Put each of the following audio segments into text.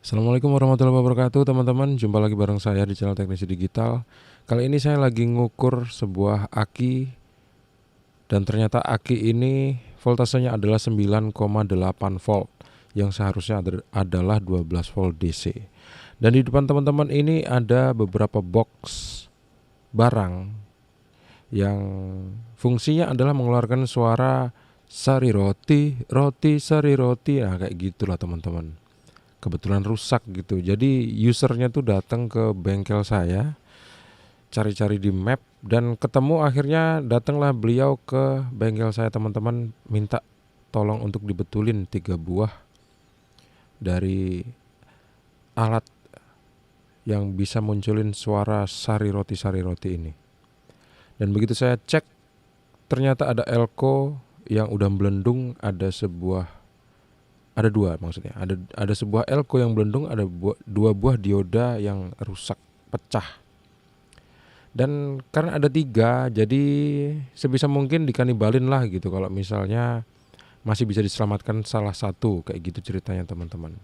Assalamualaikum warahmatullahi wabarakatuh teman-teman. Jumpa lagi bareng saya di channel Teknisi Digital. Kali ini saya lagi ngukur sebuah aki. Dan ternyata aki ini voltasenya adalah 9,8 volt, yang seharusnya adalah 12 volt DC. Dan di depan teman-teman ini ada beberapa box barang yang fungsinya adalah mengeluarkan suara sari roti, roti sari roti. Nah kayak gitulah teman-teman. Kebetulan rusak gitu. Jadi usernya tuh datang ke bengkel saya, cari-cari di map dan ketemu, akhirnya datanglah beliau ke bengkel saya teman-teman, minta tolong untuk dibetulin 3 buah dari alat yang bisa munculin suara sari roti ini. Dan begitu saya cek, ternyata ada elko yang udah melendung, ada dua maksudnya, ada sebuah elko yang belendung, ada dua buah dioda yang rusak, pecah. Dan karena ada 3, jadi sebisa mungkin dikanibalin lah gitu kalau misalnya masih bisa diselamatkan salah satu, kayak gitu ceritanya teman-teman.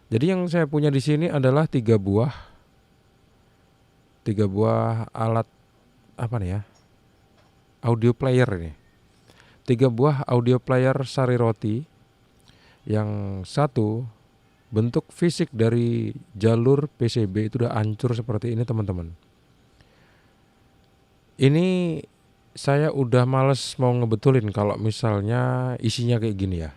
Jadi yang saya punya di sini adalah 3 buah alat apa nih ya, audio player ini. 3 buah audio player sari roti. Yang satu, bentuk fisik dari jalur PCB itu udah hancur seperti ini teman-teman. Ini saya udah males mau ngebetulin kalau misalnya isinya kayak gini ya.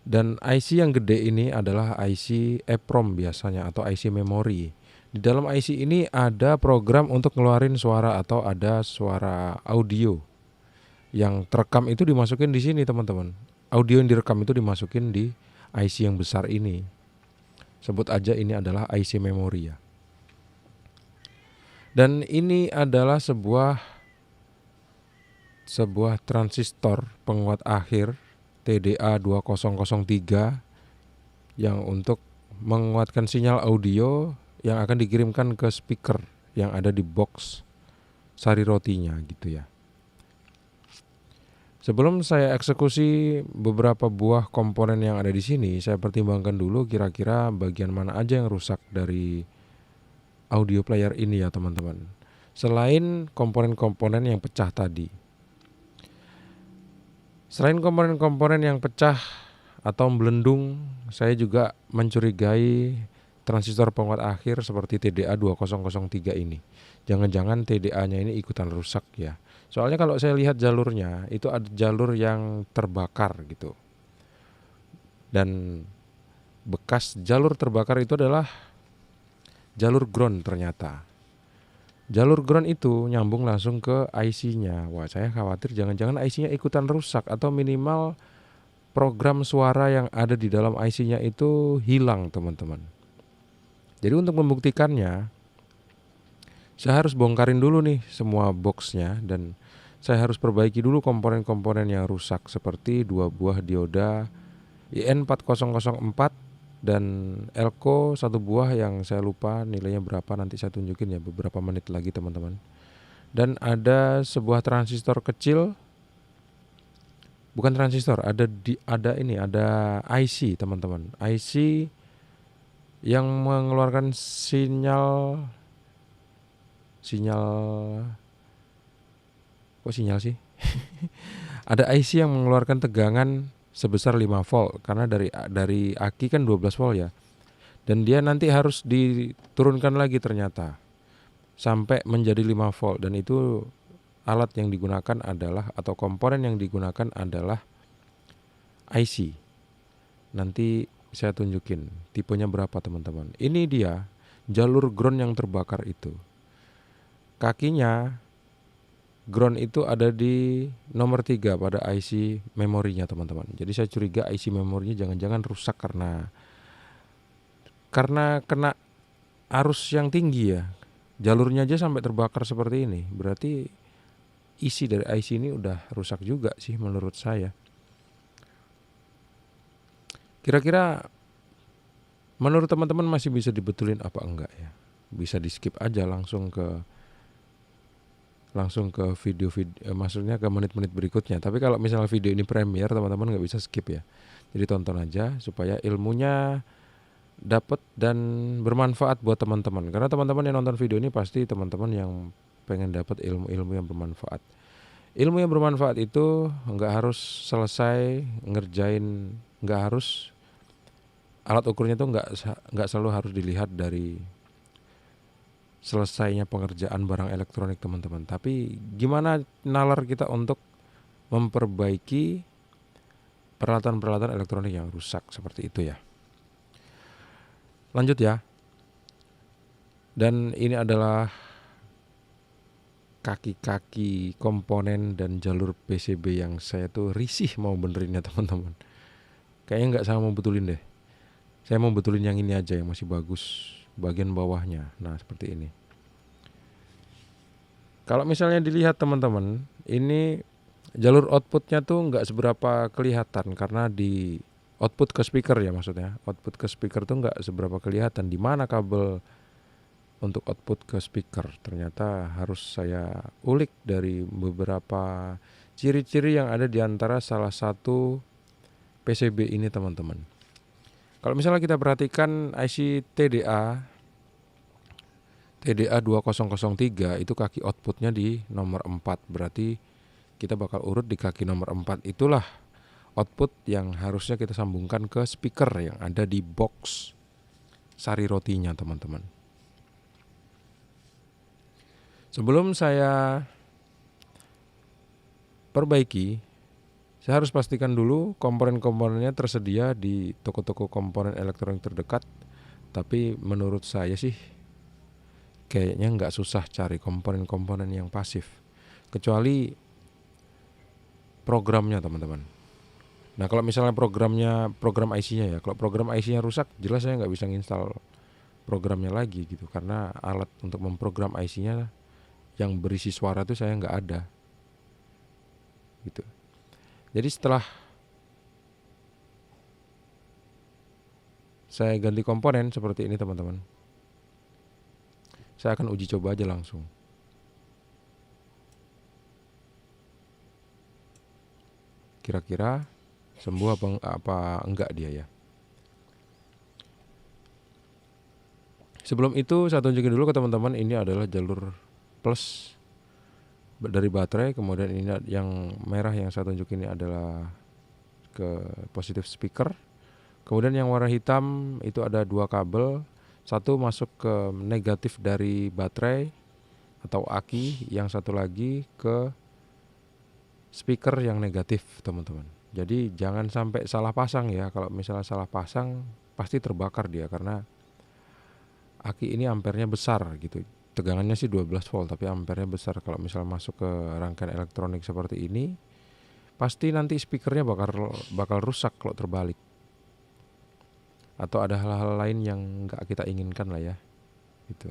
Dan IC yang gede ini adalah IC EEPROM biasanya, atau IC memori. Di dalam IC ini ada program untuk ngeluarin suara atau ada suara audio. Yang terekam itu dimasukin di sini teman-teman. Audio yang direkam itu dimasukin di IC yang besar ini. Sebut aja ini adalah IC memori ya. Dan ini adalah sebuah transistor penguat akhir TDA 2003 yang untuk menguatkan sinyal audio yang akan dikirimkan ke speaker yang ada di box sari rotinya gitu ya. Sebelum saya eksekusi beberapa buah komponen yang ada di sini, saya pertimbangkan dulu kira-kira bagian mana aja yang rusak dari audio player ini ya teman-teman. Selain komponen-komponen yang pecah tadi. Selain komponen-komponen yang pecah atau melendung, saya juga mencurigai transistor penguat akhir seperti TDA 2003 ini. Jangan-jangan TDA-nya ini ikutan rusak ya. Soalnya kalau saya lihat jalurnya, itu ada jalur yang terbakar gitu. Dan bekas jalur terbakar itu adalah jalur ground ternyata. Jalur ground itu nyambung langsung ke IC-nya. Wah, saya khawatir jangan-jangan IC-nya ikutan rusak, atau minimal program suara yang ada di dalam IC-nya itu hilang teman-teman. Jadi untuk membuktikannya, saya harus bongkarin dulu nih semua boxnya, dan saya harus perbaiki dulu komponen-komponen yang rusak, seperti 2 buah dioda IN4004 dan elko 1 buah yang saya lupa nilainya berapa, nanti saya tunjukin ya beberapa menit lagi teman-teman. Dan ada sebuah transistor kecil, bukan transistor, ada IC teman-teman. IC yang mengeluarkan sinyal kok sinyal sih? Ada IC yang mengeluarkan tegangan sebesar 5 volt, karena dari aki kan 12 volt ya. Dan dia nanti harus diturunkan lagi ternyata sampai menjadi 5 volt, dan itu alat yang digunakan adalah, atau komponen yang digunakan adalah IC. Nanti saya tunjukin tipenya berapa teman-teman. Ini dia jalur ground yang terbakar itu. Kakinya ground itu ada di nomor 3 pada IC memorinya teman-teman. Jadi saya curiga IC memorinya jangan-jangan rusak karena kena arus yang tinggi ya. Jalurnya aja sampai terbakar seperti ini. Berarti isi dari IC ini udah rusak juga sih menurut saya. Kira-kira menurut teman-teman masih bisa dibetulin apa enggak ya? Bisa di skip aja langsung ke video, maksudnya ke menit-menit berikutnya. Tapi kalau misalnya video ini premiere, teman-teman nggak bisa skip ya. Jadi tonton aja supaya ilmunya dapat dan bermanfaat buat teman-teman. Karena teman-teman yang nonton video ini pasti teman-teman yang pengen dapat ilmu-ilmu yang bermanfaat. Ilmu yang bermanfaat itu nggak harus selesai ngerjain, nggak harus alat ukurnya tuh nggak selalu harus dilihat dari selesainya pengerjaan barang elektronik teman-teman. Tapi gimana nalar kita untuk memperbaiki peralatan-peralatan elektronik yang rusak seperti itu ya. Lanjut ya. Dan ini adalah kaki-kaki komponen dan jalur PCB yang saya tuh risih mau benerin ya teman-teman. Kayaknya nggak sama mau betulin deh. Saya mau betulin yang ini aja yang masih bagus, bagian bawahnya. Nah seperti ini. Kalau misalnya dilihat teman-teman, ini jalur outputnya tuh nggak seberapa kelihatan karena di output ke speaker ya maksudnya. Output ke speaker tuh nggak seberapa kelihatan di mana kabel untuk output ke speaker. Ternyata harus saya ulik dari beberapa ciri-ciri yang ada di antara salah satu PCB ini teman-teman. Kalau misalnya kita perhatikan IC TDA 2003 itu kaki outputnya di nomor 4. Berarti kita bakal urut di kaki nomor 4. Itulah output yang harusnya kita sambungkan ke speaker yang ada di box sari rotinya teman-teman. Sebelum saya perbaiki, saya harus pastikan dulu komponen-komponennya tersedia di toko-toko komponen elektronik terdekat. Tapi menurut saya sih kayaknya nggak susah cari komponen-komponen yang pasif, kecuali programnya teman-teman. Nah kalau misalnya program IC-nya ya, kalau program IC-nya rusak, jelas saya nggak bisa nginstal programnya lagi gitu, karena alat untuk memprogram IC-nya yang berisi suara itu saya nggak ada gitu. Jadi setelah saya ganti komponen seperti ini teman-teman, saya akan uji coba aja langsung. Kira-kira sembuh apa enggak dia ya. Sebelum itu saya tunjukin dulu ke teman-teman, ini adalah jalur plus dari baterai. Kemudian ini yang merah yang saya tunjukin ini adalah ke positif speaker. Kemudian yang warna hitam itu ada 2 kabel, satu masuk ke negatif dari baterai atau aki, yang satu lagi ke speaker yang negatif teman-teman. Jadi jangan sampai salah pasang ya. Kalau misalnya salah pasang pasti terbakar dia, karena aki ini ampernya besar gitu. Tegangannya sih 12 volt tapi ampernya besar. Kalau misalnya masuk ke rangkaian elektronik seperti ini, pasti nanti speakernya bakal rusak kalau terbalik. Atau ada hal-hal lain yang nggak kita inginkan lah ya gitu.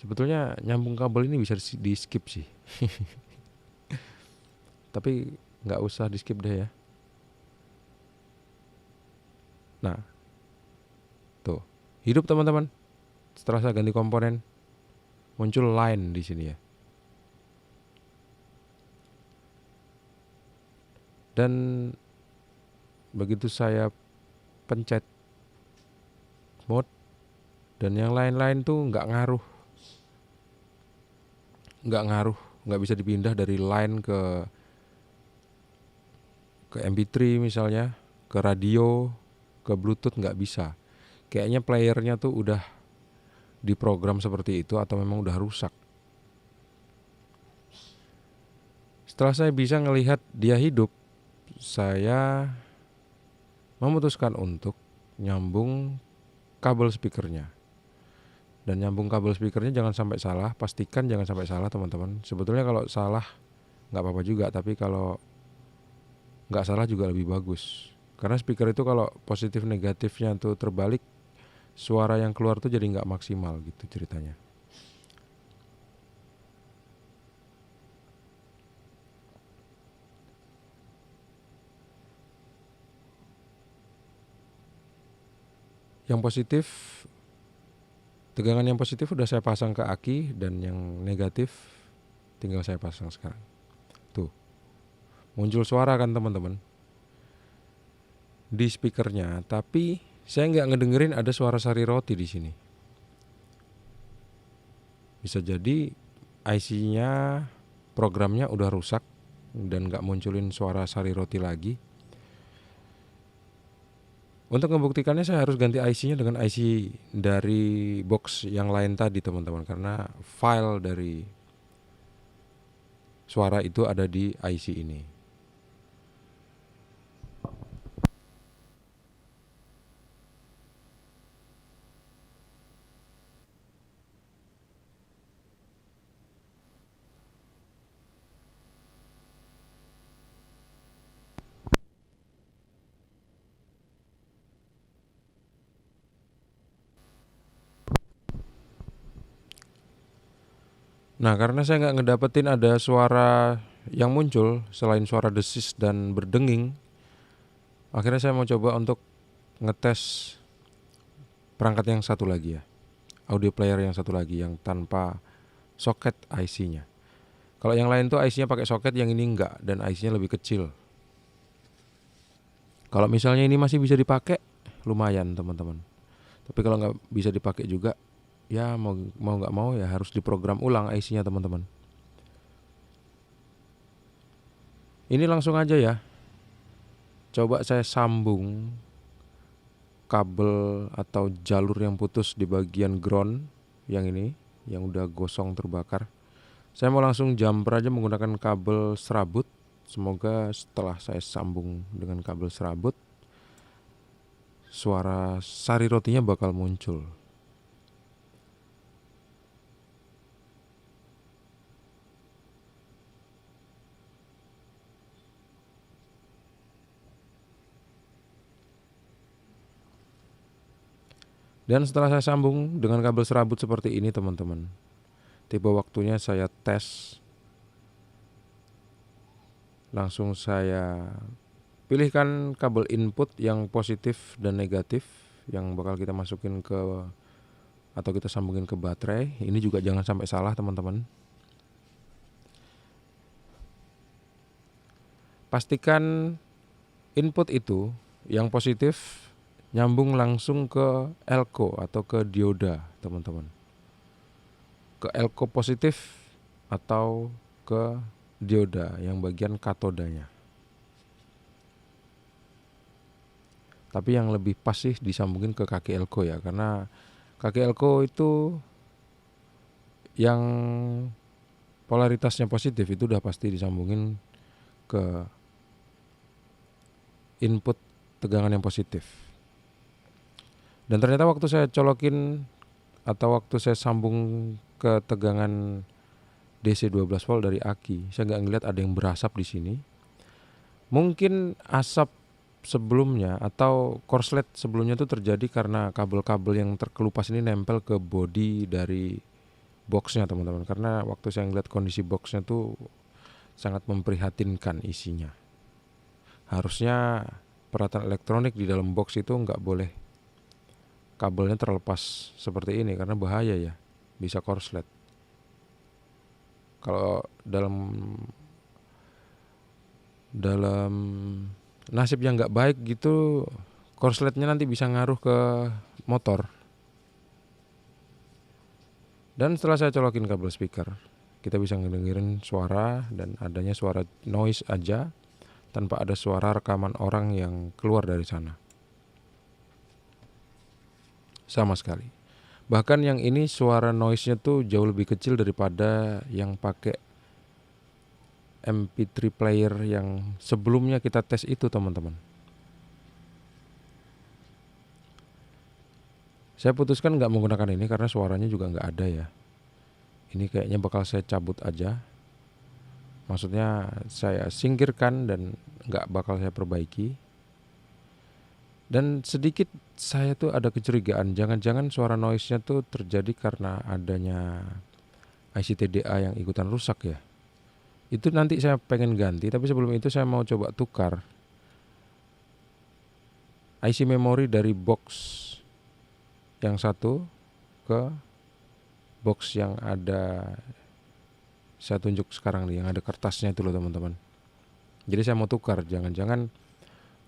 Sebetulnya nyambung kabel ini bisa di skip sih tapi nggak usah di skip deh ya. Nah tuh hidup teman-teman. Setelah saya ganti komponen, muncul line di sini ya. Dan begitu saya pencet mode dan yang lain-lain tuh nggak ngaruh, nggak bisa dipindah dari line ke MP3 misalnya, ke radio, ke Bluetooth, nggak bisa. Kayaknya playernya tuh udah diprogram seperti itu atau memang udah rusak. Setelah saya bisa ngelihat dia hidup, saya memutuskan untuk nyambung kabel speakernya. Dan nyambung kabel speakernya jangan sampai salah, pastikan jangan sampai salah teman-teman. Sebetulnya kalau salah nggak apa-apa juga, tapi kalau nggak salah juga lebih bagus. Karena speaker itu kalau positif negatifnya tuh terbalik, suara yang keluar tuh jadi nggak maksimal gitu ceritanya. Yang positif, tegangan yang positif udah saya pasang ke aki, dan yang negatif tinggal saya pasang sekarang. Tuh, muncul suara kan teman-teman. di speakernya, tapi saya nggak ngedengerin ada suara sari roti di sini. Bisa jadi IC-nya, programnya udah rusak dan nggak munculin suara sari roti lagi. Untuk membuktikannya saya harus ganti IC-nya dengan IC dari box yang lain tadi teman-teman, karena file dari suara itu ada di IC ini. Nah, karena saya nggak ngedapetin ada suara yang muncul selain suara desis dan berdenging, akhirnya saya mau coba untuk ngetes perangkat yang satu lagi ya, audio player yang satu lagi yang tanpa soket IC-nya. Kalau yang lain tuh IC-nya pakai soket, yang ini enggak, dan IC-nya lebih kecil. Kalau misalnya ini masih bisa dipakai, lumayan teman-teman. Tapi kalau nggak bisa dipakai juga, ya mau nggak mau ya harus diprogram ulang IC-nya teman-teman. Ini langsung aja ya. Coba saya sambung kabel atau jalur yang putus di bagian ground yang ini, yang udah gosong terbakar. Saya mau langsung jumper aja menggunakan kabel serabut. Semoga setelah saya sambung dengan kabel serabut, suara sari rotinya bakal muncul. Dan setelah saya sambung dengan kabel serabut seperti ini teman-teman, tiba waktunya saya tes. Langsung saya pilihkan kabel input yang positif dan negatif yang bakal kita masukin ke atau kita sambungin ke baterai. Ini juga jangan sampai salah teman-teman. Pastikan input itu yang positif nyambung langsung ke elko atau ke dioda teman-teman. Ke elko positif atau ke dioda yang bagian katodanya. Tapi yang lebih pas sih disambungin ke kaki elko ya, karena kaki elko itu yang polaritasnya positif itu udah pasti disambungin ke input tegangan yang positif. Dan ternyata waktu saya colokin atau waktu saya sambung ke tegangan DC 12 volt dari aki, saya nggak ngeliat ada yang berasap di sini. Mungkin asap sebelumnya atau korslet sebelumnya itu terjadi karena kabel-kabel yang terkelupas ini nempel ke bodi dari boxnya teman-teman. Karena waktu saya ngeliat kondisi boxnya tuh sangat memprihatinkan isinya. Harusnya peralatan elektronik di dalam box itu nggak boleh kabelnya terlepas seperti ini karena bahaya ya, bisa korslet. Kalau dalam nasib yang nggak baik gitu, korsletnya nanti bisa ngaruh ke motor. Dan setelah saya colokin kabel speaker, kita bisa ngedengerin suara dan adanya suara noise aja tanpa ada suara rekaman orang yang keluar dari sana. Sama sekali. Bahkan yang ini suara noise-nya tuh jauh lebih kecil daripada yang pakai MP3 player yang sebelumnya kita tes itu teman-teman. Saya putuskan nggak menggunakan ini karena suaranya juga nggak ada ya. Ini kayaknya bakal saya cabut aja. Maksudnya saya singkirkan dan nggak bakal saya perbaiki. Dan sedikit saya tuh ada kecurigaan, jangan-jangan suara noise-nya tuh terjadi karena adanya IC TDA yang ikutan rusak ya. Itu nanti saya pengen ganti, tapi sebelum itu saya mau coba tukar IC memori dari box yang satu ke box yang ada, saya tunjuk sekarang nih, yang ada kertasnya itu loh teman-teman. Jadi saya mau tukar, jangan-jangan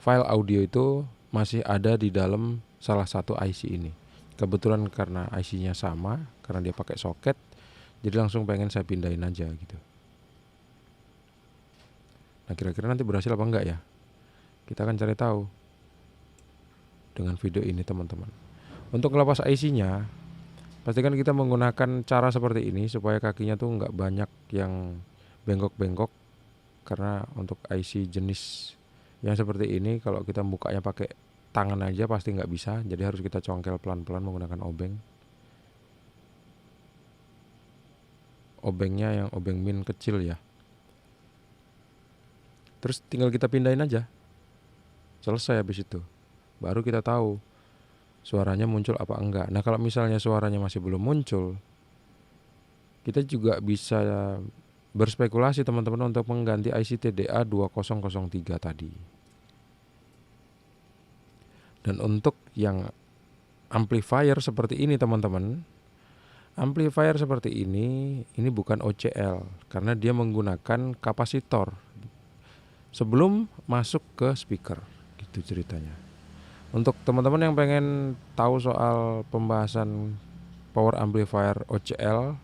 file audio itu masih ada di dalam salah satu IC ini. Kebetulan karena IC-nya sama, karena dia pakai soket, jadi langsung pengen saya pindahin aja gitu. Nah, kira-kira nanti berhasil apa enggak ya? Kita akan cari tahu dengan video ini, teman-teman. Untuk ngelepas IC-nya, pastikan kita menggunakan cara seperti ini supaya kakinya tuh enggak banyak yang bengkok-bengkok. Karena untuk IC jenis yang seperti ini, kalau kita bukanya pakai tangan aja pasti nggak bisa. Jadi harus kita congkel pelan-pelan menggunakan obeng. Obengnya yang obeng min kecil ya. Terus tinggal kita pindahin aja. Selesai habis itu. Baru kita tahu suaranya muncul apa enggak. Nah, kalau misalnya suaranya masih belum muncul, kita juga bisa berspekulasi, teman-teman, untuk mengganti IC TDA 2003 tadi. Dan untuk yang amplifier seperti ini, teman-teman, amplifier seperti ini bukan OCL karena dia menggunakan kapasitor sebelum masuk ke speaker, gitu ceritanya. Untuk teman-teman yang pengen tahu soal pembahasan power amplifier OCL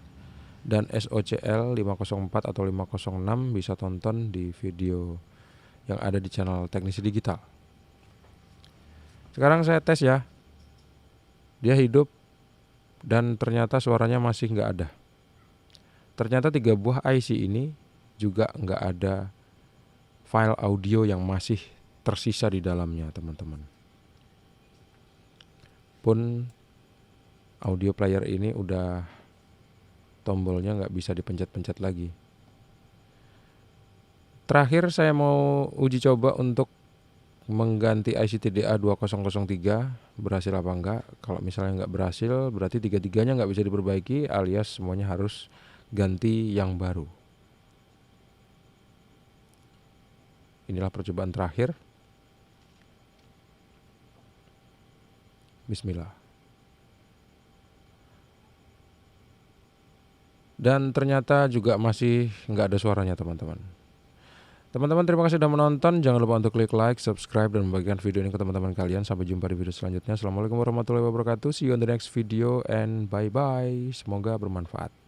dan SOCL 504 atau 506, bisa tonton di video yang ada di channel Teknisi Digital. Sekarang saya tes ya. Dia hidup dan ternyata suaranya masih nggak ada. Ternyata 3 buah IC ini juga nggak ada file audio yang masih tersisa di dalamnya, teman-teman. Pun audio player ini udah tombolnya nggak bisa dipencet-pencet lagi. Terakhir saya mau uji coba untuk mengganti IC TDA 2003, berhasil apa enggak. Kalau misalnya nggak berhasil, berarti 3-tiganya nggak bisa diperbaiki, alias semuanya harus ganti yang baru. Inilah percobaan terakhir. Bismillah. Dan ternyata juga masih nggak ada suaranya, teman-teman. Teman-teman, terima kasih sudah menonton. Jangan lupa untuk klik like, subscribe, dan membagikan video ini ke teman-teman kalian. Sampai jumpa di video selanjutnya. Assalamualaikum warahmatullahi wabarakatuh. See you on the next video and bye-bye. Semoga bermanfaat.